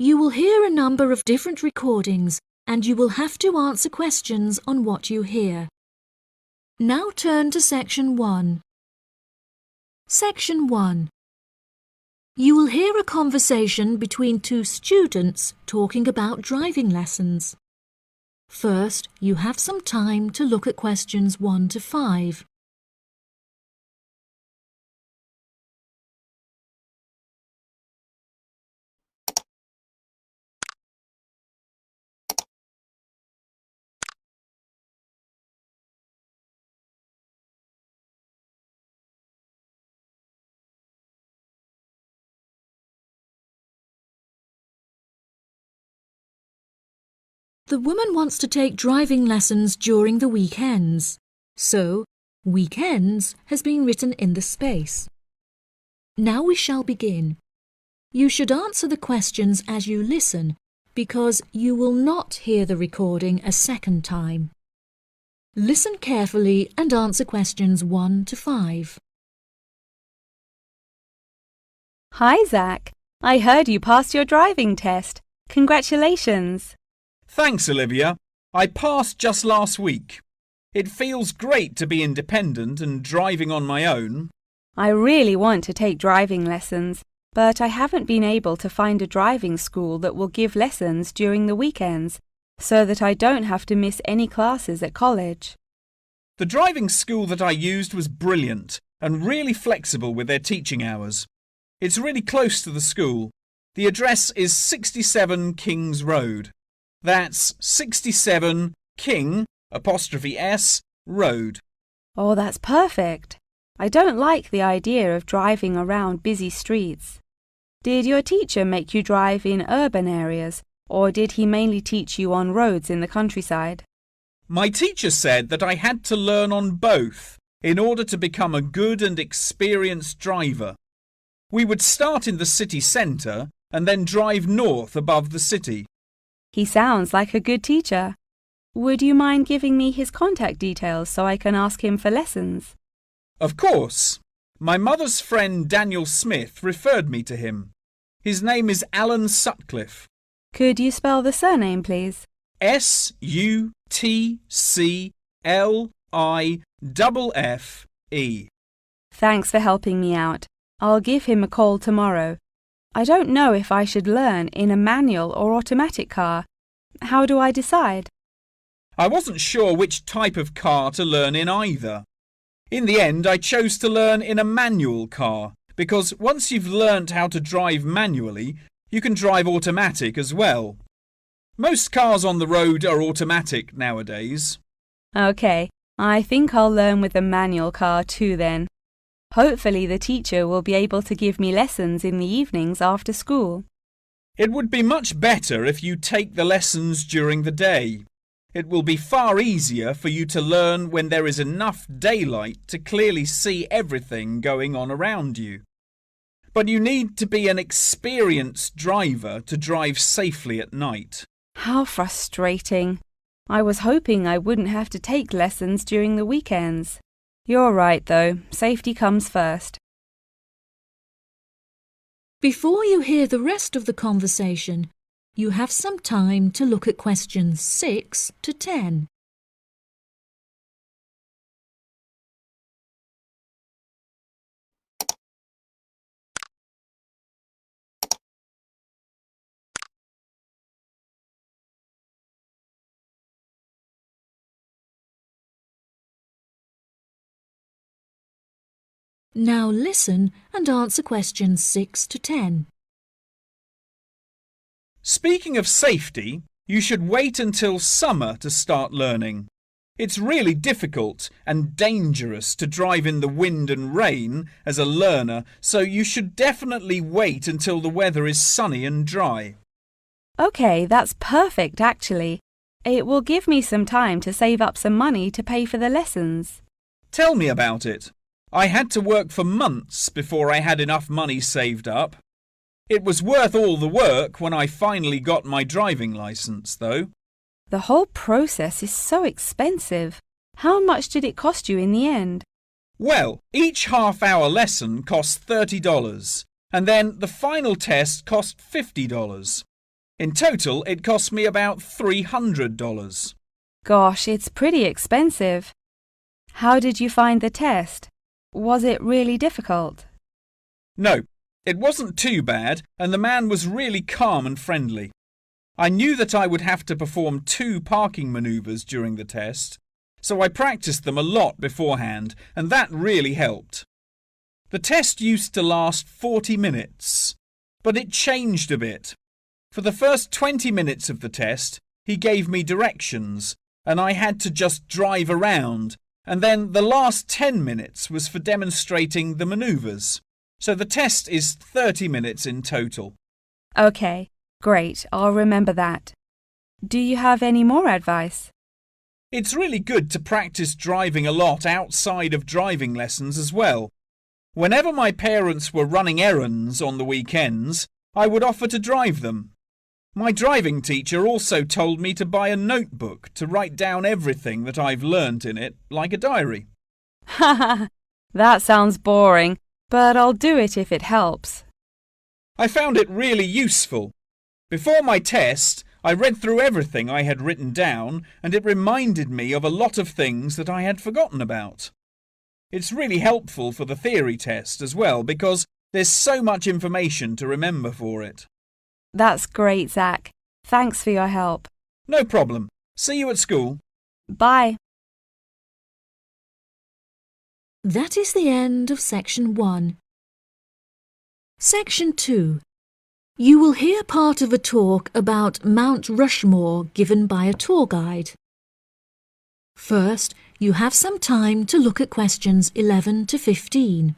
You will hear a number of different recordings and you will have to answer questions on what you hear. Now turn to Section 1. Section 1. You will hear a conversation between two students talking about driving lessons. First, you have some time to look at questions 1 to 5. The woman wants to take driving lessons during the weekends, so weekends has been written in the space. Now we shall begin. You should answer the questions as you listen, because you will not hear the recording a second time. Listen carefully and answer questions 1 to 5. Hi, Zach. I heard you passed your driving test. Congratulations. Thanks, Olivia. I passed just last week. It feels great to be independent and driving on my own. I really want to take driving lessons, but I haven't been able to find a driving school that will give lessons during the weekends, so that I don't have to miss any classes at college. The driving school that I used was brilliant and really flexible with their teaching hours. It's really close to the school. The address is 67 Kings Road. That's 67 King '(S) Road. Oh, that's perfect. I don't like the idea of driving around busy streets. Did your teacher make you drive in urban areas, or did he mainly teach you on roads in the countryside? My teacher said that I had to learn on both in order to become a good and experienced driver. We would start in the city centre and then drive north above the city. He sounds like a good teacher. Would you mind giving me his contact details so I can ask him for lessons? Of course. My mother's friend Daniel Smith referred me to him. His name is Alan Sutcliffe. Could you spell the surname, please? Sutcliffe. Thanks for helping me out. I'll give him a call tomorrow. I don't know if I should learn in a manual or automatic car. How do I decide? I wasn't sure which type of car to learn in either. In the end, I chose to learn in a manual car because once you've learnt how to drive manually, you can drive automatic as well. Most cars on the road are automatic nowadays. OK, I think I'll learn with a manual car too then. Hopefully the teacher will be able to give me lessons in the evenings after school. It would be much better if you take the lessons during the day. It will be far easier for you to learn when there is enough daylight to clearly see everything going on around you. But you need to be an experienced driver to drive safely at night. How frustrating. I was hoping I wouldn't have to take lessons during the weekends. You're right, though. Safety comes first. Before you hear the rest of the conversation, you have some time to look at questions 6 to 10. Now listen and answer questions 6 to 10. Speaking of safety, you should wait until summer to start learning. It's really difficult and dangerous to drive in the wind and rain as a learner, so you should definitely wait until the weather is sunny and dry. OK, that's perfect actually. It will give me some time to save up some money to pay for the lessons. Tell me about it. I had to work for months before I had enough money saved up. It was worth all the work when I finally got my driving licence, though. The whole process is so expensive. How much did it cost you in the end? Well, each half-hour lesson cost $30, and then the final test cost $50. In total, it cost me about $300. Gosh, it's pretty expensive. How did you find the test? Was it really difficult? No, it wasn't too bad, and the man was really calm and friendly. I knew that I would have to perform 2 parking manoeuvres during the test, so I practiced them a lot beforehand, and that really helped. The test used to last 40 minutes, but it changed a bit. For the first 20 minutes of the test, he gave me directions, and I had to just drive around, and then the last 10 minutes was for demonstrating the manoeuvres. So the test is 30 minutes in total. Okay, great. I'll remember that. Do you have any more advice? It's really good to practice driving a lot outside of driving lessons as well. Whenever my parents were running errands on the weekends, I would offer to drive them. My driving teacher also told me to buy a notebook to write down everything that I've learnt in it, like a diary. Haha, that sounds boring, but I'll do it if it helps. I found it really useful. Before my test, I read through everything I had written down, and it reminded me of a lot of things that I had forgotten about. It's really helpful for the theory test as well, because there's so much information to remember for it. That's great, Zach. Thanks for your help. No problem. See you at school. Bye. That is the end of Section 1. Section 2. You will hear part of a talk about Mount Rushmore given by a tour guide. First, you have some time to look at questions 11 to 15.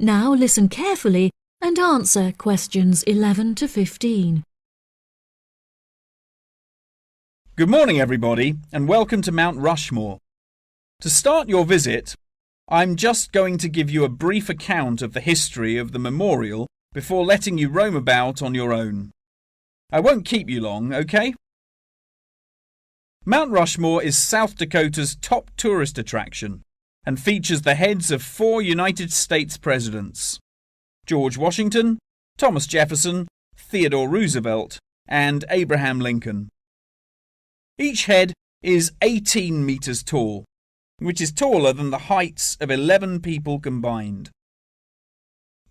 Now listen carefully and answer questions 11 to 15. Good morning, everybody, and welcome to Mount Rushmore. To start your visit, I'm just going to give you a brief account of the history of the memorial before letting you roam about on your own. I won't keep you long, okay? Mount Rushmore is South Dakota's top tourist attraction and features the heads of 4 United States presidents: George Washington, Thomas Jefferson, Theodore Roosevelt, and Abraham Lincoln. Each head is 18 meters tall, which is taller than the heights of 11 people combined.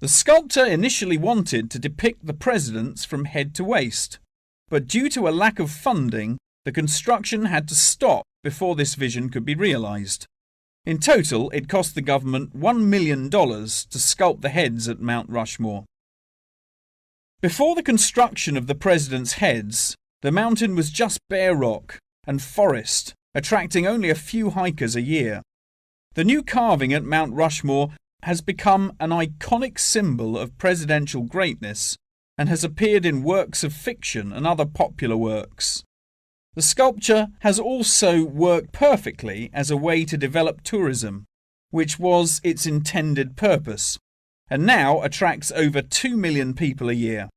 The sculptor initially wanted to depict the presidents from head to waist, but due to a lack of funding, the construction had to stop before this vision could be realized. In total, it cost the government $1 million to sculpt the heads at Mount Rushmore. Before the construction of the presidents' heads, the mountain was just bare rock and forest, attracting only a few hikers a year. The new carving at Mount Rushmore has become an iconic symbol of presidential greatness and has appeared in works of fiction and other popular works. The sculpture has also worked perfectly as a way to develop tourism, which was its intended purpose, and now attracts over 2 million people a year.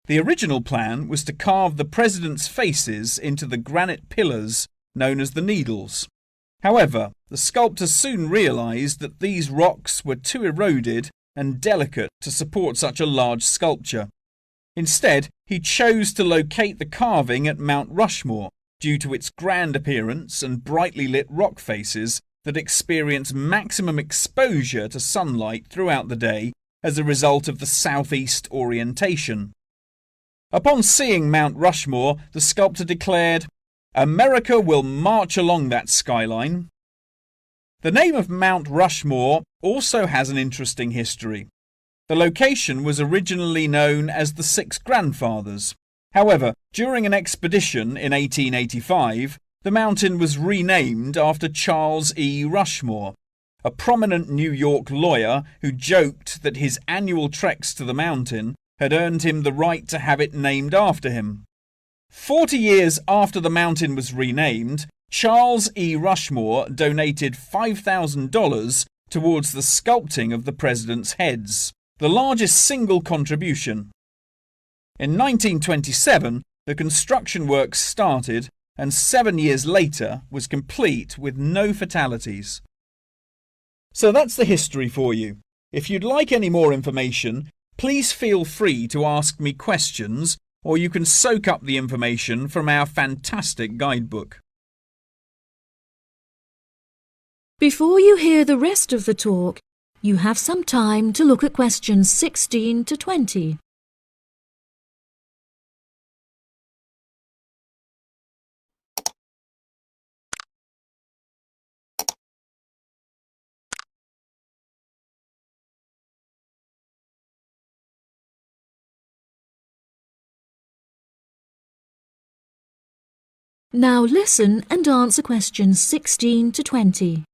The original plan was to carve the presidents' faces into the granite pillars known as the Needles. However, the sculptor soon realized that these rocks were too eroded and delicate to support such a large sculpture. Instead, he chose to locate the carving at Mount Rushmore due to its grand appearance and brightly lit rock faces that experience maximum exposure to sunlight throughout the day as a result of the southeast orientation. Upon seeing Mount Rushmore, the sculptor declared, "America will march along that skyline." The name of Mount Rushmore also has an interesting history. The location was originally known as the Six Grandfathers. However, during an expedition in 1885, the mountain was renamed after Charles E. Rushmore, a prominent New York lawyer who joked that his annual treks to the mountain had earned him the right to have it named after him. 40 years after the mountain was renamed, Charles E. Rushmore donated $5,000 towards the sculpting of the president's heads, the largest single contribution. In 1927, the construction works started and 7 years later was complete with no fatalities. So that's the history for you. If you'd like any more information, please feel free to ask me questions, or you can soak up the information from our fantastic guidebook. Before you hear the rest of the talk, you have some time to look at questions 16 to 20. Now listen and answer questions 16 to 20.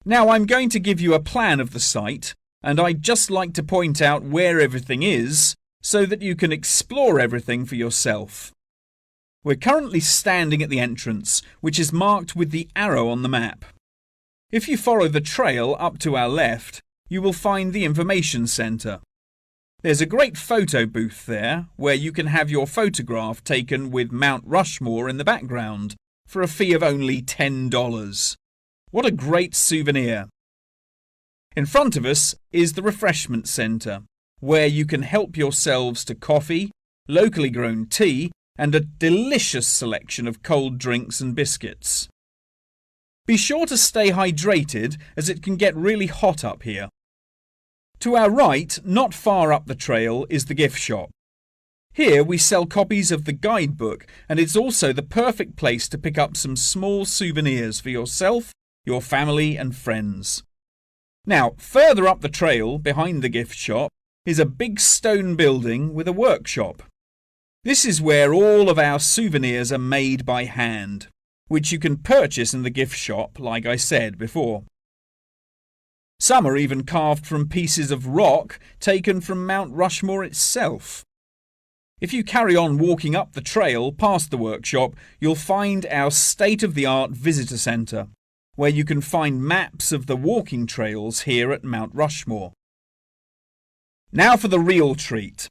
Now I'm going to give you a plan of the site, and I'd just like to point out where everything is so that you can explore everything for yourself. We're currently standing at the entrance, which is marked with the arrow on the map. If you follow the trail up to our left, you will find the information centre. There's a great photo booth there where you can have your photograph taken with Mount Rushmore in the background for a fee of only $10. What a great souvenir! In front of us is the refreshment centre, where you can help yourselves to coffee, locally grown tea, and a delicious selection of cold drinks and biscuits. Be sure to stay hydrated as it can get really hot up here. To our right, not far up the trail, is the gift shop. Here we sell copies of the guidebook, and it's also the perfect place to pick up some small souvenirs for yourself, your family and friends. Now, further up the trail, behind the gift shop, is a big stone building with a workshop. This is where all of our souvenirs are made by hand, which you can purchase in the gift shop, like I said before. Some are even carved from pieces of rock taken from Mount Rushmore itself. If you carry on walking up the trail past the workshop, you'll find our state-of-the-art visitor centre, where you can find maps of the walking trails here at Mount Rushmore. Now for the real treat.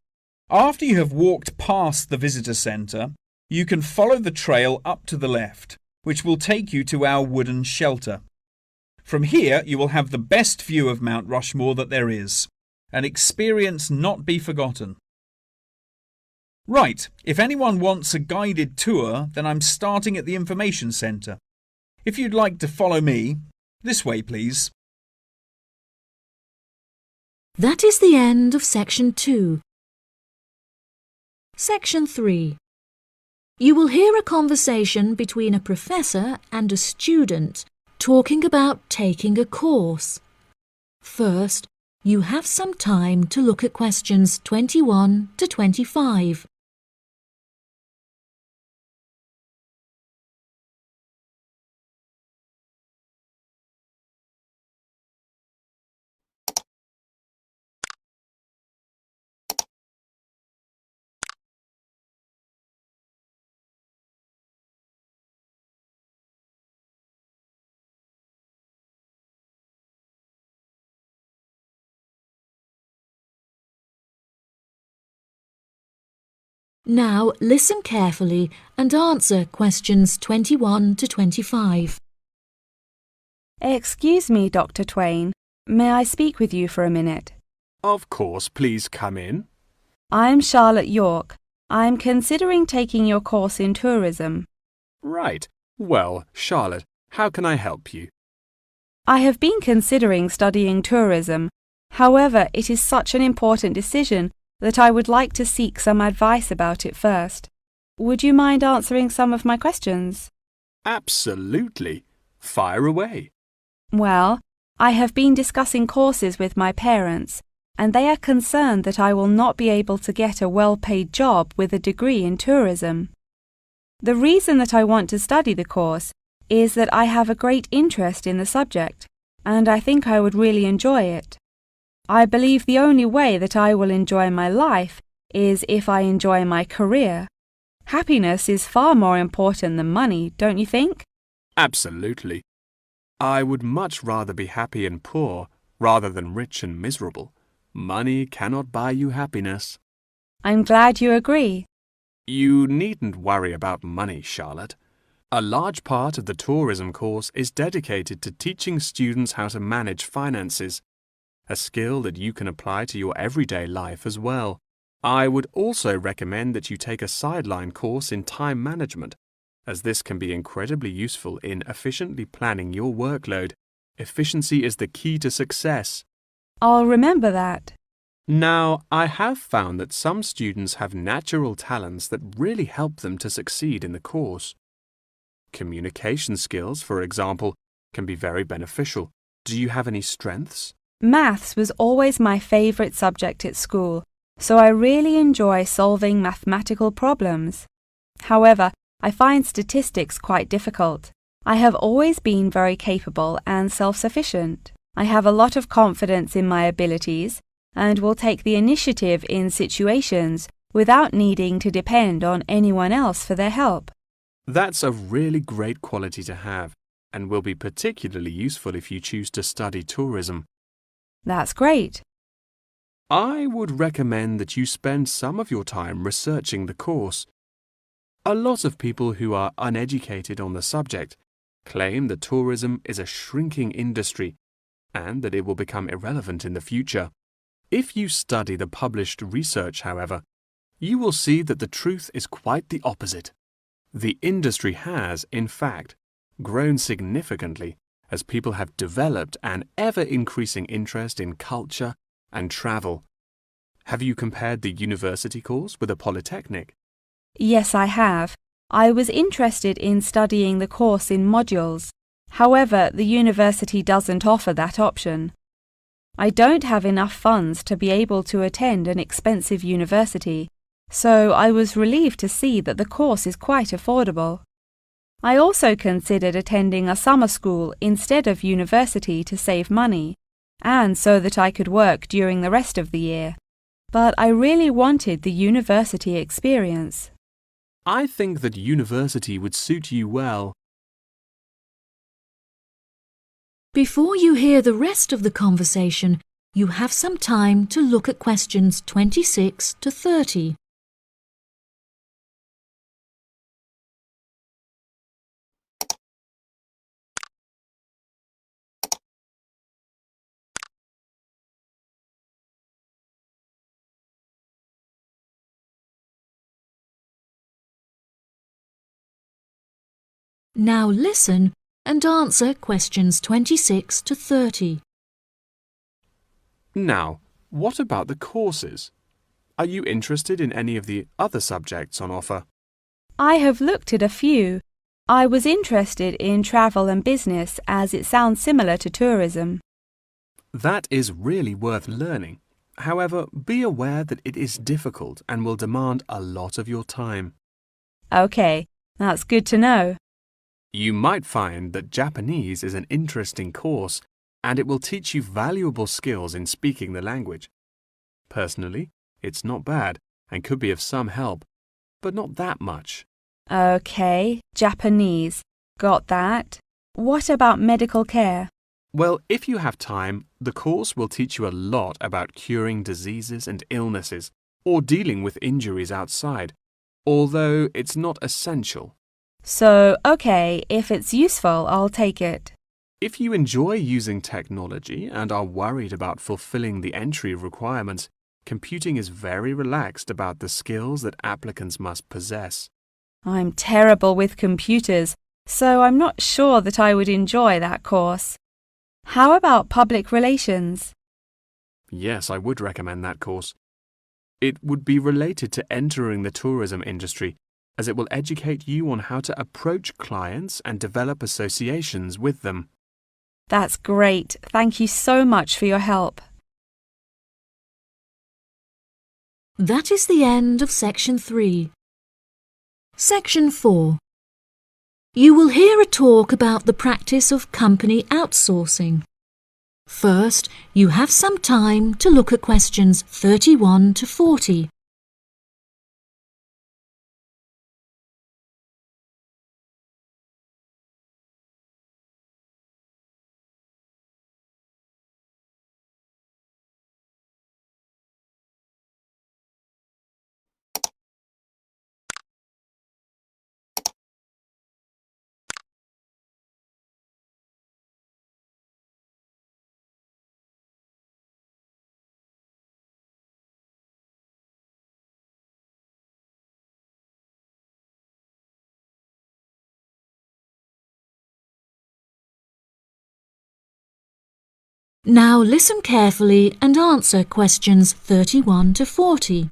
After you have walked past the visitor centre, you can follow the trail up to the left, which will take you to our wooden shelter. From here you will have the best view of Mount Rushmore that there is, an experience not be forgotten. Right, if anyone wants a guided tour, then I'm starting at the information centre. If you'd like to follow me, this way please. That is the end of Section 2. Section 3. You will hear a conversation between a professor and a student talking about taking a course. First, you have some time to look at questions 21 to 25. Now listen carefully and answer questions 21 to 25. Excuse me, Dr. Twain. May I speak with you for a minute? Of course, please come in. I'm Charlotte York. I'm considering taking your course in tourism. Right. Well, Charlotte, how can I help you? I have been considering studying tourism. However, it is such an important decision that I would like to seek some advice about it first. Would you mind answering some of my questions? Absolutely. Fire away. Well, I have been discussing courses with my parents, and they are concerned that I will not be able to get a well-paid job with a degree in tourism. The reason that I want to study the course is that I have a great interest in the subject, and I think I would really enjoy it. I believe the only way that I will enjoy my life is if I enjoy my career. Happiness is far more important than money, don't you think? Absolutely. I would much rather be happy and poor rather than rich and miserable. Money cannot buy you happiness. I'm glad you agree. You needn't worry about money, Charlotte. A large part of the tourism course is dedicated to teaching students how to manage finances, a skill that you can apply to your everyday life as well. I would also recommend that you take a sideline course in time management, as this can be incredibly useful in efficiently planning your workload. Efficiency is the key to success. I'll remember that. Now, I have found that some students have natural talents that really help them to succeed in the course. Communication skills, for example, can be very beneficial. Do you have any strengths? Maths was always my favourite subject at school, so I really enjoy solving mathematical problems. However, I find statistics quite difficult. I have always been very capable and self-sufficient. I have a lot of confidence in my abilities and will take the initiative in situations without needing to depend on anyone else for their help. That's a really great quality to have and will be particularly useful if you choose to study tourism. That's great. I would recommend that you spend some of your time researching the course. A lot of people who are uneducated on the subject claim that tourism is a shrinking industry and that it will become irrelevant in the future. If you study the published research, however, you will see that the truth is quite the opposite. The industry has, in fact, grown significantly as people have developed an ever-increasing interest in culture and travel. Have you compared the university course with a polytechnic? Yes, I have. I was interested in studying the course in modules. However, the university doesn't offer that option. I don't have enough funds to be able to attend an expensive university, so I was relieved to see that the course is quite affordable. I also considered attending a summer school instead of university to save money, and so that I could work during the rest of the year. But I really wanted the university experience. I think that university would suit you well. Before you hear the rest of the conversation, you have some time to look at questions 26 to 30. Now listen and answer questions 26 to 30. Now, what about the courses? Are you interested in any of the other subjects on offer? I have looked at a few. I was interested in travel and business as it sounds similar to tourism. That is really worth learning. However, be aware that it is difficult and will demand a lot of your time. Okay, that's good to know. You might find that Japanese is an interesting course and it will teach you valuable skills in speaking the language. Personally, it's not bad and could be of some help, but not that much. Okay, Japanese. Got that. What about medical care? Well, if you have time, the course will teach you a lot about curing diseases and illnesses or dealing with injuries outside, although it's not essential. So, okay, if it's useful, I'll take it. If you enjoy using technology and are worried about fulfilling the entry requirements, computing is very relaxed about the skills that applicants must possess. I'm terrible with computers, so I'm not sure that I would enjoy that course. How about public relations? Yes, I would recommend that course. It would be related to entering the tourism industry, as it will educate you on how to approach clients and develop associations with them. That's great. Thank you so much for your help. That is the end of Section 3. Section 4. You will hear a talk about the practice of company outsourcing. First, you have some time to look at questions 31 to 40. Now listen carefully and answer questions 31 to 40.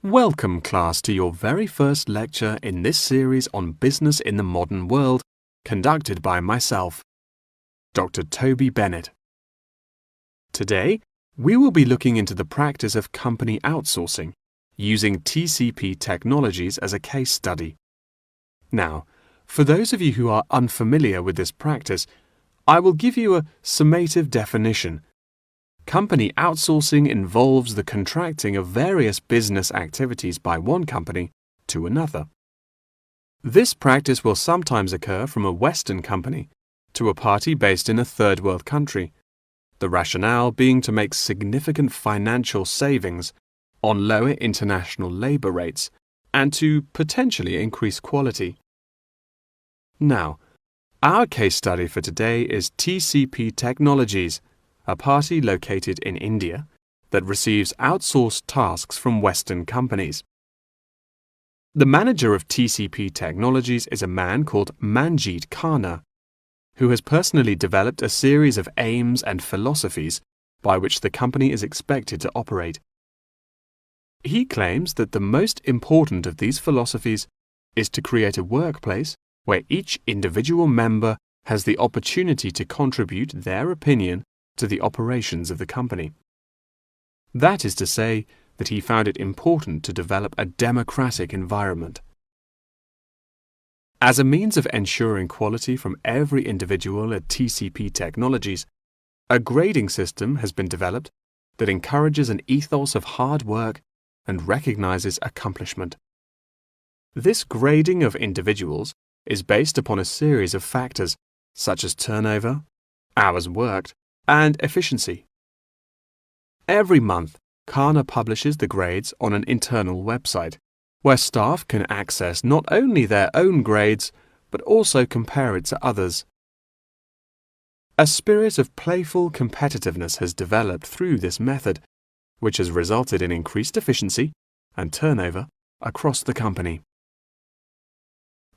Welcome, class, to your very first lecture in this series on business in the modern world, conducted by myself, Dr. Toby Bennett. Today, we will be looking into the practice of company outsourcing, using TCP technologies as a case study. Now, for those of you who are unfamiliar with this practice, I will give you a summative definition. Company outsourcing involves the contracting of various business activities by one company to another. This practice will sometimes occur from a Western company to a party based in a third world country, the rationale being to make significant financial savings on lower international labor rates and to potentially increase quality. Now, our case study for today is TCP Technologies, a party located in India that receives outsourced tasks from Western companies. The manager of TCP Technologies is a man called Manjeet Khanna, who has personally developed a series of aims and philosophies by which the company is expected to operate. He claims that the most important of these philosophies is to create a workplace where each individual member has the opportunity to contribute their opinion to the operations of the company. That is to say that he found it important to develop a democratic environment. As a means of ensuring quality from every individual at TCP Technologies, a grading system has been developed that encourages an ethos of hard work and recognizes accomplishment. This grading of individuals is based upon a series of factors such as turnover, hours worked, and efficiency. Every month, Khanna publishes the grades on an internal website, where staff can access not only their own grades, but also compare it to others. A spirit of playful competitiveness has developed through this method, which has resulted in increased efficiency and turnover across the company.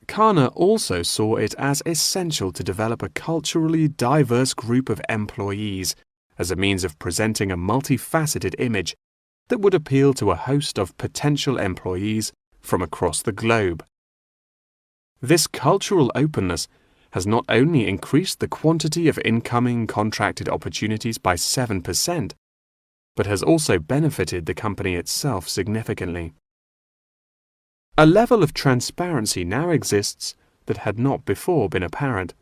Khanna also saw it as essential to develop a culturally diverse group of employees as a means of presenting a multifaceted image that would appeal to a host of potential employees from across the globe. This cultural openness has not only increased the quantity of incoming contracted opportunities by 7%, but has also benefited the company itself significantly. A level of transparency now exists that had not before been apparent.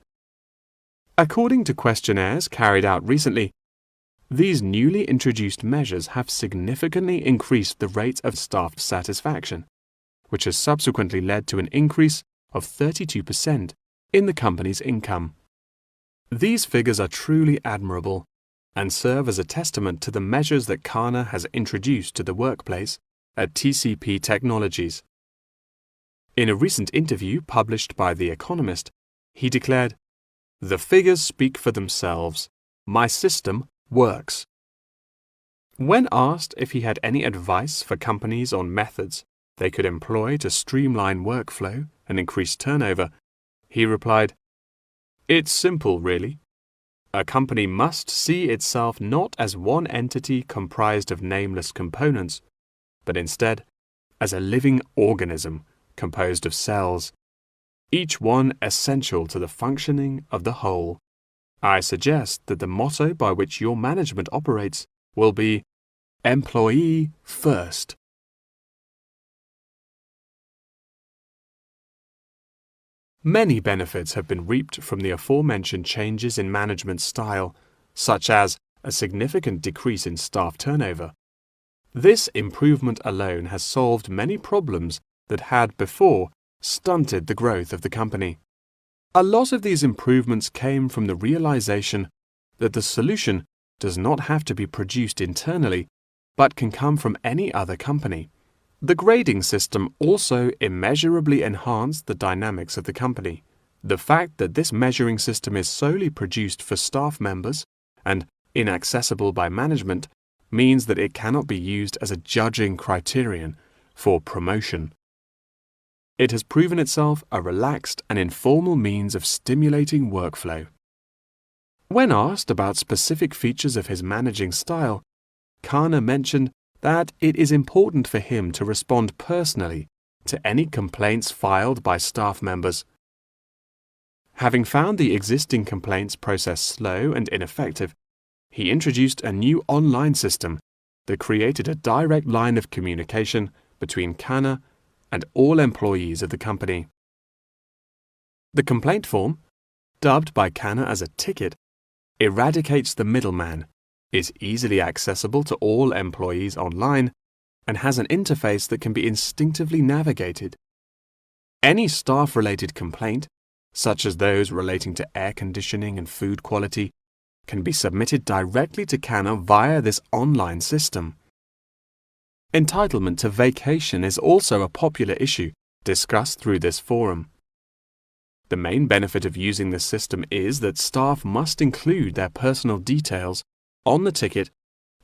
According to questionnaires carried out recently, these newly introduced measures have significantly increased the rate of staff satisfaction, which has subsequently led to an increase of 32% in the company's income. These figures are truly admirable and serve as a testament to the measures that Khanna has introduced to the workplace at TCP Technologies. In a recent interview published by The Economist, he declared, "The figures speak for themselves. My system works." When asked if he had any advice for companies on methods they could employ to streamline workflow and increase turnover, he replied, "It's simple, really. A company must see itself not as one entity comprised of nameless components, but instead as a living organism composed of cells, each one essential to the functioning of the whole. I suggest that the motto by which your management operates will be employee first." Many benefits have been reaped from the aforementioned changes in management style, such as a significant decrease in staff turnover. This improvement alone has solved many problems that had before stunted the growth of the company. A lot of these improvements came from the realization that the solution does not have to be produced internally, but can come from any other company. The grading system also immeasurably enhanced the dynamics of the company. The fact that this measuring system is solely produced for staff members and inaccessible by management means that it cannot be used as a judging criterion for promotion. It has proven itself a relaxed and informal means of stimulating workflow. When asked about specific features of his managing style, Kana mentioned that it is important for him to respond personally to any complaints filed by staff members. Having found the existing complaints process slow and ineffective, he introduced a new online system that created a direct line of communication between Kana and all employees of the company. The complaint form, dubbed by Kana as a ticket, eradicates the middleman, is easily accessible to all employees online, and has an interface that can be instinctively navigated. Any staff-related complaint, such as those relating to air conditioning and food quality, can be submitted directly to Kana via this online system. Entitlement to vacation is also a popular issue discussed through this forum. The main benefit of using this system is that staff must include their personal details on the ticket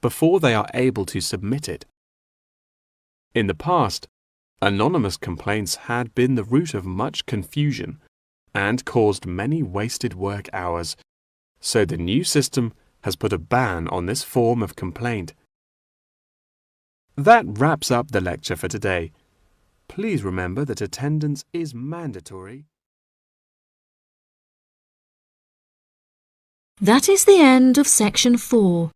before they are able to submit it. In the past, anonymous complaints had been the root of much confusion and caused many wasted work hours, so the new system has put a ban on this form of complaint. That wraps up the lecture for today. Please remember that attendance is mandatory. That is the end of section 4.